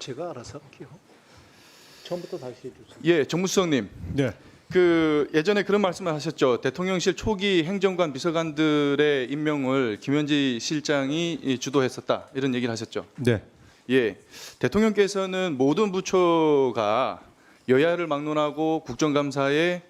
제가 알아서 할게요. 처음부터 다시 해주세요. 예, 정무수석님. 네. 그 예전에 그런 말씀을 하셨죠. 대통령실 초기 행정관 비서관들의 임명을 김현지 실장이 주도했었다. 이런 얘기를 하셨죠. 네. 예, 대통령께서는 모든 부처가 여야를 막론하고 국정감사에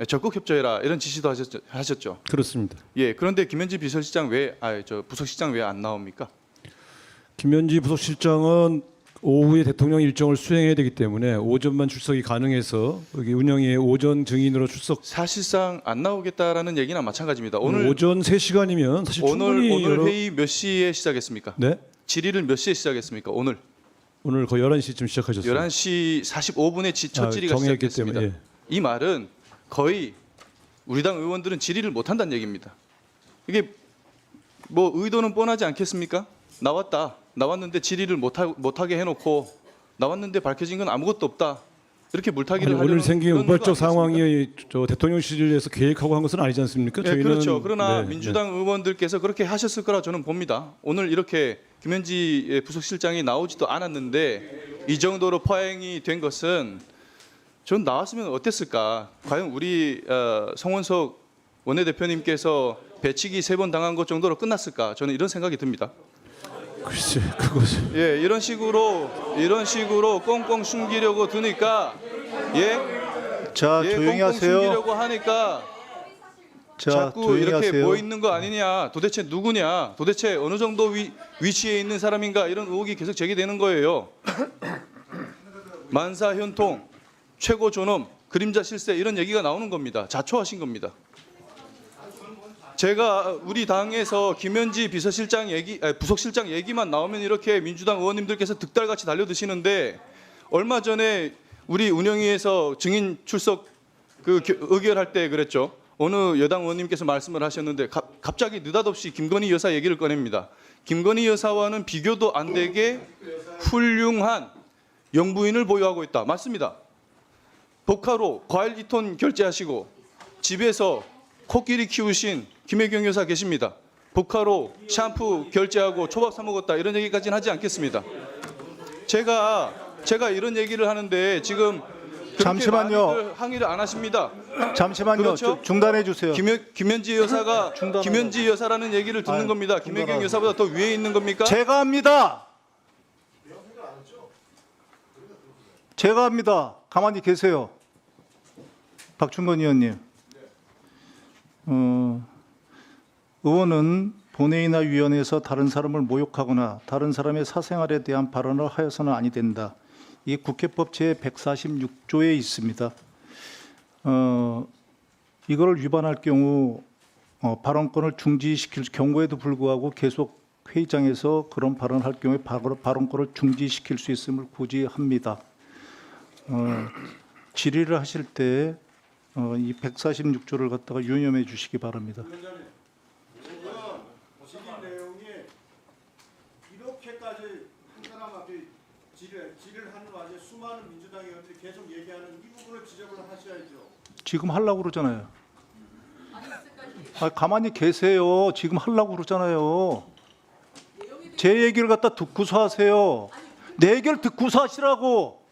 적극 협조해라 이런 지시도 하셨죠. 그렇습니다. 예, 그런데 김현지 비서실장 부서실장 왜 안 나옵니까? 김현지 부속실장은 오후에 대통령 일정을 수행해야 되기 때문에 오전만 출석이 가능해서 여기 운영위의 오전 증인으로 출석. 사실상 안 나오겠다라는 얘기나 마찬가지입니다. 오늘 오전 3시간이면 사실 충분히 오늘 회의 몇 시에 시작했습니까? 네. 질의를 몇 시에 시작했습니까? 오늘 오늘 거의 11시쯤 시작하셨어요. 11시 45분에 첫 질의가 정했기 시작됐습니다. 때문에, 예. 이 말은 거의 우리 당 의원들은 질의를 못 한다는 얘기입니다. 이게 뭐 의도는 뻔하지 않겠습니까? 나왔는데 질의를 못하게 해놓고 나왔는데 밝혀진 건 아무것도 없다. 이렇게 물타기를 아니, 하려는 오늘 생긴 그런 우발적 의도 아니겠습니까? 상황이 저 대통령실에서 계획하고 한 것은 아니지 않습니까? 네, 저희는 그렇죠. 그러나 네, 민주당 의원들께서 그렇게 하셨을 거라 저는 봅니다. 오늘 이렇게 김현지 부속실장이 나오지도 않았는데 이 정도로 파행이 된 것은 전 나왔으면 어땠을까? 과연 우리 송원석 원내대표님께서 배치기 3번 당한 것 정도로 끝났을까? 저는 이런 생각이 듭니다. 글쎄, 그것은 예, 이런 식으로 꽁꽁 숨기려고 드니까 자, 조용히 꽁꽁 하세요. 숨기려고 하니까 자, 자꾸 조용히 이렇게 하세요. 뭐 있는 거 아니냐, 도대체 누구냐, 도대체 어느 정도 위치에 있는 사람인가 이런 의혹이 계속 제기되는 거예요. 만사현통, 최고 존엄, 그림자 실세 이런 얘기가 나오는 겁니다. 자초하신 겁니다. 제가 우리 당에서 김현지 부속실장 얘기만 나오면 이렇게 민주당 의원님들께서 득달같이 달려드시는데 얼마 전에 우리 운영위에서 증인 출석 의결할 때 그랬죠. 어느 여당 의원님께서 말씀을 하셨는데 갑자기 느닷없이 김건희 여사 얘기를 꺼냅니다. 김건희 여사와는 비교도 안 되게 훌륭한 영부인을 보유하고 있다. 맞습니다. 복화로 과일 2톤 결제하시고 집에서 코끼리 키우신 김혜경 여사 계십니다. 복화로 샴푸 결제하고 초밥 사 먹었다 이런 얘기까지는 하지 않겠습니다. 제가 이런 얘기를 하는데 지금 잠시만요. 많이들 항의를 안 하십니다. 잠시만요. 그렇죠? 중단해 주세요. 김현지 여사가 김현지 여사라는 얘기를 듣는 아유, 겁니다. 김혜경 여사보다 더 위에 있는 겁니까? 제가 합니다. 제가 합니다. 가만히 계세요. 박충건 의원님. 의원은 본회의나 위원회에서 다른 사람을 모욕하거나 다른 사람의 사생활에 대한 발언을 하여서는 아니 된다. 이게 국회법 제146조에 있습니다. 이걸 위반할 경우 발언권을 중지시킬 경우에도 불구하고 계속 회의장에서 그런 발언을 할 경우에 발언권을 중지시킬 수 있음을 고지합니다. 질의를 하실 때 이 146조를 갖다가 유념해 주시기 바랍니다. 질의 내용이 이렇게까지 한 사람 앞에 질의를 하는 와중에 수많은 민주당 의원들이 계속 얘기하는 이 부분을 지적을 하셔야죠. 지금 하려고 그러잖아요. 가만히 계세요. 지금 하려고 그러잖아요. 제 얘기를 갖다 듣고서 하세요. 내 얘기를 듣고서 하시라고.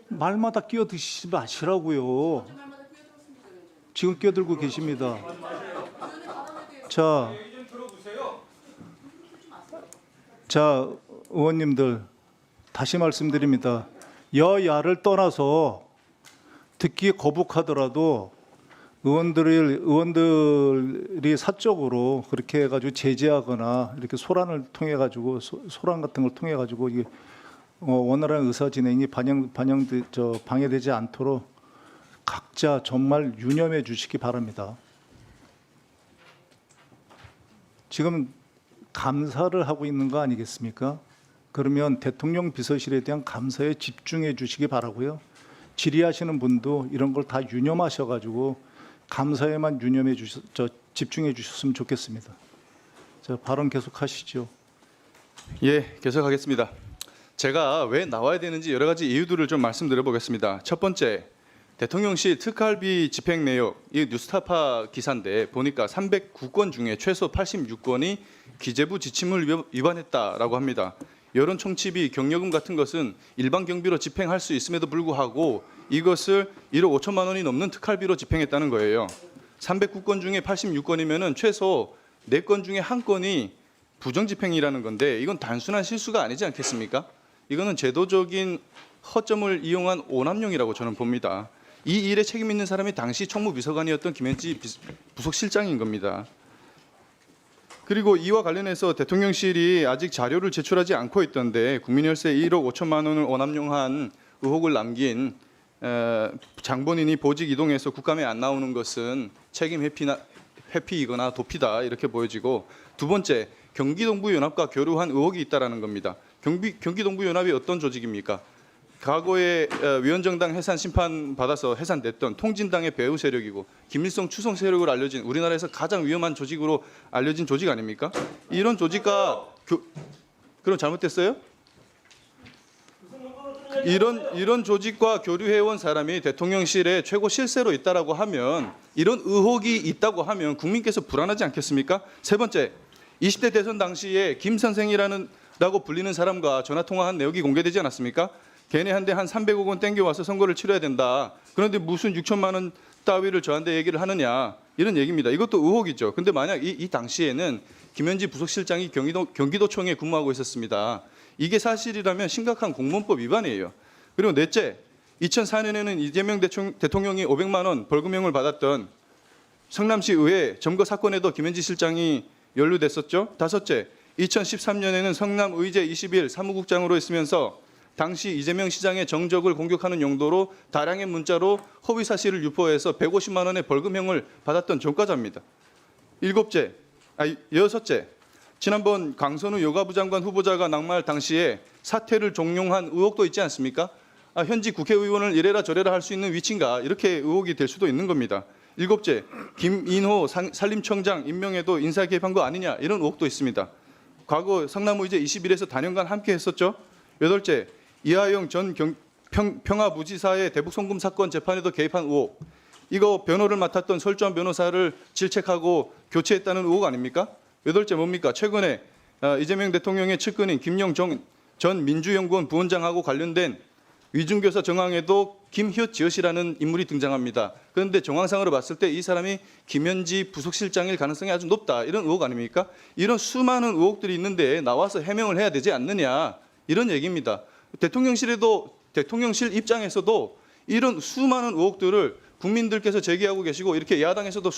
말마다 끼어드시지 마시라고요. 지금 끼어들고 계십니다. 자, 의원님들 다시 말씀드립니다. 여야를 떠나서 듣기에 거북하더라도 의원들이 사적으로 그렇게 해가지고 제재하거나 이렇게 소란 같은 걸 통해 가지고 이게 원활한 의사 진행이 방해되지 않도록 각자 정말 유념해 주시기 바랍니다. 지금 감사를 하고 있는 거 아니겠습니까? 그러면 대통령 비서실에 대한 감사에 집중해 주시기 바라고요. 질의하시는 분도 이런 걸 다 유념하셔가지고 감사에만 집중해 주셨으면 좋겠습니다. 자, 발언 계속하시죠. 예, 계속하겠습니다. 제가 왜 나와야 되는지 여러 가지 이유들을 좀 말씀드려 보겠습니다. 첫 번째, 대통령실 특활비 집행 내역, 이 뉴스타파 기사인데 보니까 309건 중에 최소 86건이 기재부 지침을 위반했다라고 합니다. 여론 총치비, 경력금 같은 것은 일반 경비로 집행할 수 있음에도 불구하고 이것을 1억 5천만 원이 넘는 특활비로 집행했다는 거예요. 309건 중에 86건이면은 최소 4건 중에 1건이 부정집행이라는 건데 이건 단순한 실수가 아니지 않겠습니까? 이거는 제도적인 허점을 이용한 오남용이라고 저는 봅니다. 이 일에 책임 있는 사람이 당시 총무비서관이었던 김현지 부속실장인 겁니다. 그리고 이와 관련해서 대통령실이 아직 자료를 제출하지 않고 있던데 국민혈세 1억 5천만 원을 오남용한 의혹을 남긴 장본인이 보직 이동해서 국감에 안 나오는 것은 책임 회피이거나 도피다 이렇게 보여지고, 두 번째 경기동부연합과 교류한 의혹이 있다라는 겁니다. 경기동부연합이 어떤 조직입니까? 과거에 위원정당 해산 심판 받아서 해산됐던 통진당의 배후 세력이고 김일성 추성 세력으로 알려진 우리나라에서 가장 위험한 조직으로 알려진 조직 아닙니까? 이런 조직과 그럼 잘못됐어요? 이런 조직과 교류해온 사람이 대통령실에 최고 실세로 있다라고 하면, 이런 의혹이 있다고 하면 국민께서 불안하지 않겠습니까? 세 번째, 20대 대선 당시에 김 선생이라고 불리는 사람과 전화 통화한 내역이 공개되지 않았습니까? 걔네 한 대 한 300억 원 땡겨와서 선거를 치러야 된다. 그런데 무슨 6천만 원 따위를 저한테 얘기를 하느냐, 이런 얘기입니다. 이것도 의혹이죠. 근데 만약 이 당시에는 김현지 부속실장이 경기도청에 근무하고 있었습니다. 이게 사실이라면 심각한 공무원법 위반이에요. 그리고 넷째, 2004년에는 이재명 대통령이 500만 원 벌금형을 받았던 성남시 의회 점거 사건에도 김현지 실장이 연루됐었죠. 다섯째, 2013년에는 성남의제 21 사무국장으로 있으면서 당시 이재명 시장의 정적을 공격하는 용도로 다량의 문자로 허위 사실을 유포해서 150만 원의 벌금형을 받았던 전과자입니다. 여섯째, 지난번 강선우 여가부 장관 후보자가 낙마할 당시에 사퇴를 종용한 의혹도 있지 않습니까? 현지 국회의원을 이래라 저래라 할 수 있는 위치인가, 이렇게 의혹이 될 수도 있는 겁니다. 일곱째, 김인호 산림청장 임명에도 인사 개입한 거 아니냐, 이런 의혹도 있습니다. 과거 성남의제 21에서 단연간 함께 했었죠. 여덟째, 이하영 전 평화부지사의 대북송금 사건 재판에도 개입한 의혹. 이거 변호를 맡았던 설주한 변호사를 질책하고 교체했다는 의혹 아닙니까? 여덟째 뭡니까? 최근에 이재명 대통령의 측근인 김영정 전 민주연구원 부원장하고 관련된 위중교사 정황에도 김효지엇이라는 인물이 등장합니다. 그런데 정황상으로 봤을 때 이 사람이 김현지 부속실장일 가능성이 아주 높다, 이런 의혹 아닙니까? 이런 수많은 의혹들이 있는데 나와서 해명을 해야 되지 않느냐, 이런 얘기입니다. 대통령실 입장에서도 이런 수많은 의혹들을 국민들께서 제기하고 계시고 이렇게 야당에서도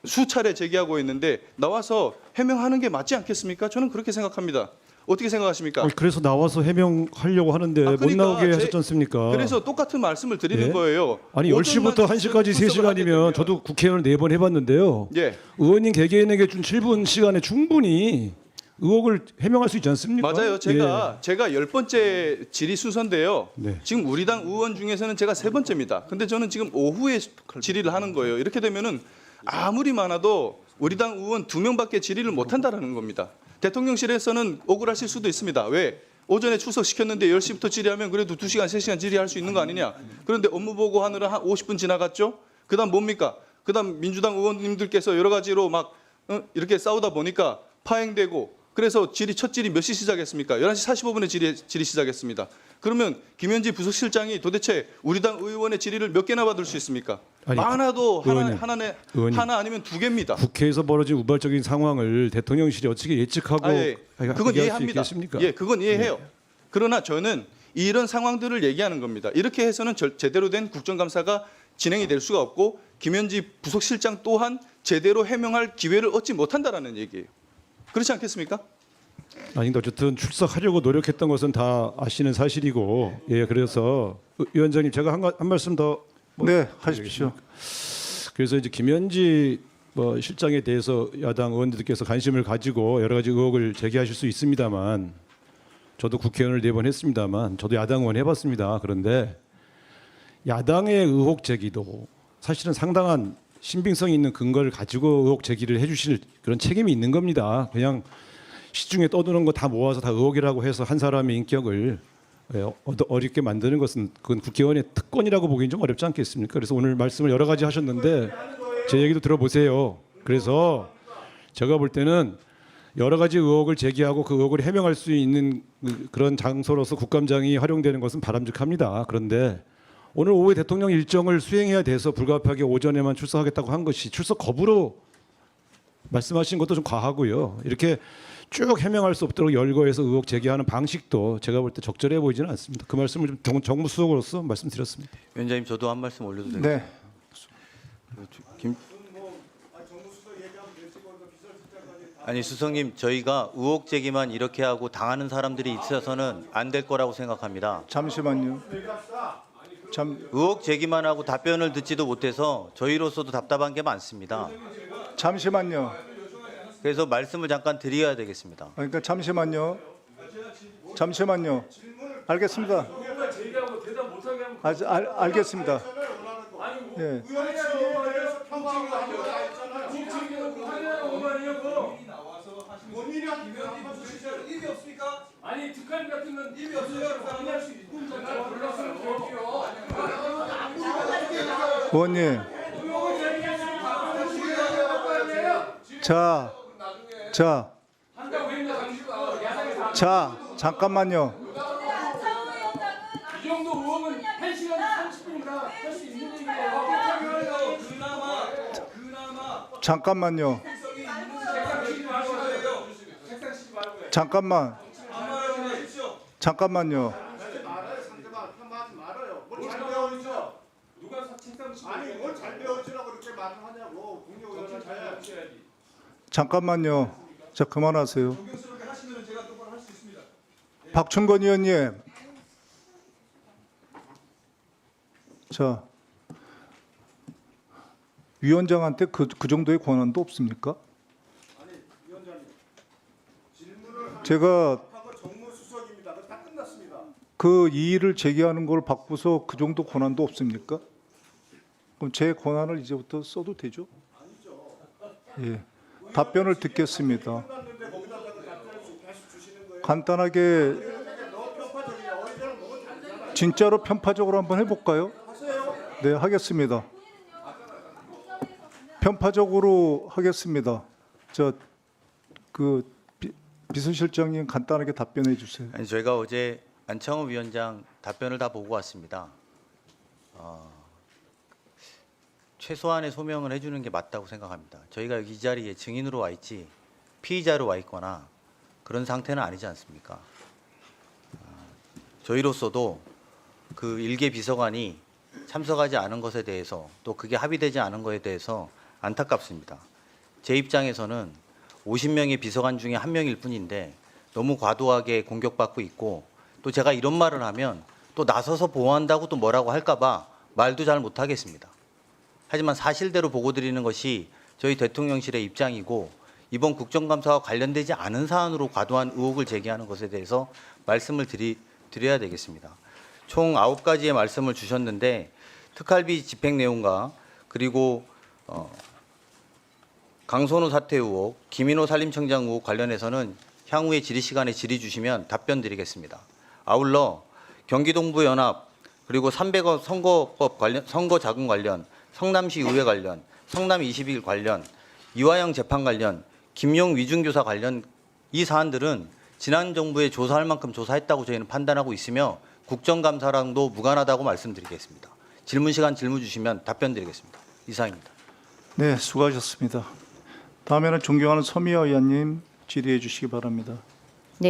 수차례 제기하고 있는데 나와서 해명하는 게 맞지 않겠습니까? 저는 그렇게 생각합니다. 어떻게 생각하십니까? 그래서 나와서 해명하려고 하는데 그러니까 못 나오게 하셨지 않습니까? 그래서 똑같은 말씀을 드리는 예? 거예요. 아니 10시부터 1시까지 3시간이면 저도 국회의원을 4번 해봤는데요. 예. 의원님 개개인에게 준 7분 시간에 충분히 의혹을 해명할 수 있지 않습니까? 맞아요. 제가 10번째 질의 순서인데요. 네. 지금 우리 당 의원 중에서는 제가 3번째입니다. 근데 저는 지금 오후에 질의를 하는 거예요. 이렇게 되면은 아무리 많아도 우리 당 의원 2명밖에 질의를 못 한다라는 겁니다. 대통령실에서는 억울하실 수도 있습니다. 왜? 오전에 출석시켰는데 10시부터 질의하면 그래도 2시간, 3시간 질의할 수 있는 거 아니냐. 그런데 업무 보고하느라 한 50분 지나갔죠. 그다음 뭡니까? 그다음 민주당 의원님들께서 여러 가지로 막 이렇게 싸우다 보니까 파행되고, 그래서 첫 질의 몇 시 시작했습니까? 11시 45분에 질의 시작했습니다. 그러면 김현지 부속실장이 도대체 우리 당 의원의 질의를 몇 개나 받을 수 있습니까? 아니, 많아도 의원님, 하나 아니면 2개입니다. 국회에서 벌어진 우발적인 상황을 대통령실이 어떻게 예측하고 그건 이해합니다. 예, 그건 이해해요. 그러나 저는 이런 상황들을 얘기하는 겁니다. 이렇게 해서는 제대로 된 국정감사가 진행이 될 수가 없고 김현지 부속실장 또한 제대로 해명할 기회를 얻지 못한다라는 얘기예요. 그렇지 않겠습니까? 아니 근데 어쨌든 출석하려고 노력했던 것은 다 아시는 사실이고, 예, 그래서 위원장님 제가 한 말씀 더 네, 하십시오. 그래서 이제 김현지 실장에 대해서 야당 의원들께서 관심을 가지고 여러 가지 의혹을 제기하실 수 있습니다만, 저도 국회의원을 4번 했습니다만 저도 야당 의원 해봤습니다. 그런데 야당의 의혹 제기도 사실은 상당한 신빙성 있는 근거를 가지고 의혹 제기를 해주실 그런 책임이 있는 겁니다. 그냥 시중에 떠드는 거 다 모아서 다 의혹이라고 해서 한 사람의 인격을 어렵게 만드는 것은 그건 국회의원의 특권이라고 보기는 좀 어렵지 않겠습니까? 그래서 오늘 말씀을 여러 가지 하셨는데 제 얘기도 들어보세요. 그래서 제가 볼 때는 여러 가지 의혹을 제기하고 그 의혹을 해명할 수 있는 그런 장소로서 국감장이 활용되는 것은 바람직합니다. 그런데 오늘 오후에 대통령 일정을 수행해야 돼서 불가피하게 오전에만 출석하겠다고 한 것이 출석 거부로 말씀하신 것도 좀 과하고요. 이렇게 쭉 해명할 수 없도록 열거해서 의혹 제기하는 방식도 제가 볼 때 적절해 보이지는 않습니다. 그 말씀을 좀 정무수석으로서 말씀드렸습니다. 위원장님 저도 한 말씀 올려도 될까요? 네. 아니 수석님 저희가 의혹 제기만 이렇게 하고 당하는 사람들이 있어서는 안 될 거라고 생각합니다. 잠시만요. 의혹 제기만 하고 답변을 듣지도 못해서 저희로서도 답답한 게 많습니다. 잠시만요. 그래서 말씀을 잠깐 드려야 되겠습니다. 그러니까 잠시만요. 알겠습니다. 알겠습니다. 예. 아니 특활 같은 건 입이 없어서 확인할 수 있는 잘 몰랐어요. 의원님. 자, 잠깐만요. 이 정도 의혹은 1시간 30분이나 할 수 있는 얘기예요. 그나마 잠깐만요. 잠깐만요. 아니 뭘 잘 배웠지라고 이렇게 말을 하냐고 국회의원한테. 잠깐만요. 자, 그만하세요. 박충건 의원님. 자, 위원장한테 그 정도의 권한도 없습니까? 제가 정무수석입니다. 다 끝났습니다. 그 이의를 제기하는 걸 바꾸서 그 정도 권한도 없습니까? 그럼 제 권한을 이제부터 써도 되죠? 예. 답변을 듣겠습니다. 간단하게 진짜로 편파적으로 한번 해볼까요? 네, 하겠습니다. 편파적으로 하겠습니다. 비서실장님 간단하게 답변해 주세요. 아니, 저희가 어제 안창호 위원장 답변을 다 보고 왔습니다. 최소한의 소명을 해주는 게 맞다고 생각합니다. 저희가 여기 이 자리에 증인으로 와 있지 피의자로 와 있거나 그런 상태는 아니지 않습니까? 저희로서도 그 일개 비서관이 참석하지 않은 것에 대해서 또 그게 합의되지 않은 것에 대해서 안타깝습니다. 제 입장에서는 50명의 비서관 중에 한 명일 뿐인데 너무 과도하게 공격받고 있고 또 제가 이런 말을 하면 또 나서서 보호한다고 또 뭐라고 할까 봐 말도 잘 못하겠습니다. 하지만 사실대로 보고 드리는 것이 저희 대통령실의 입장이고 이번 국정감사와 관련되지 않은 사안으로 과도한 의혹을 제기하는 것에 대해서 말씀을 드려야 되겠습니다. 총 9가지의 말씀을 주셨는데 특활비 집행 내용과 그리고 강선우 사퇴 의혹, 김인호 산림청장 의혹 관련해서는 향후에 질의 시간에 질의 주시면 답변 드리겠습니다. 아울러 경기동부연합 그리고 300억 선거법 관련, 선거자금 관련, 성남시 의회 관련, 성남 21 관련, 이화영 재판 관련, 김용 위중교사 관련 이 사안들은 지난 정부에 조사할 만큼 조사했다고 저희는 판단하고 있으며 국정감사랑도 무관하다고 말씀드리겠습니다. 질문 시간 질문 주시면 답변 드리겠습니다. 이상입니다. 네, 수고하셨습니다. 다음에는 존경하는 서미화 의원님 질의해 주시기 바랍니다.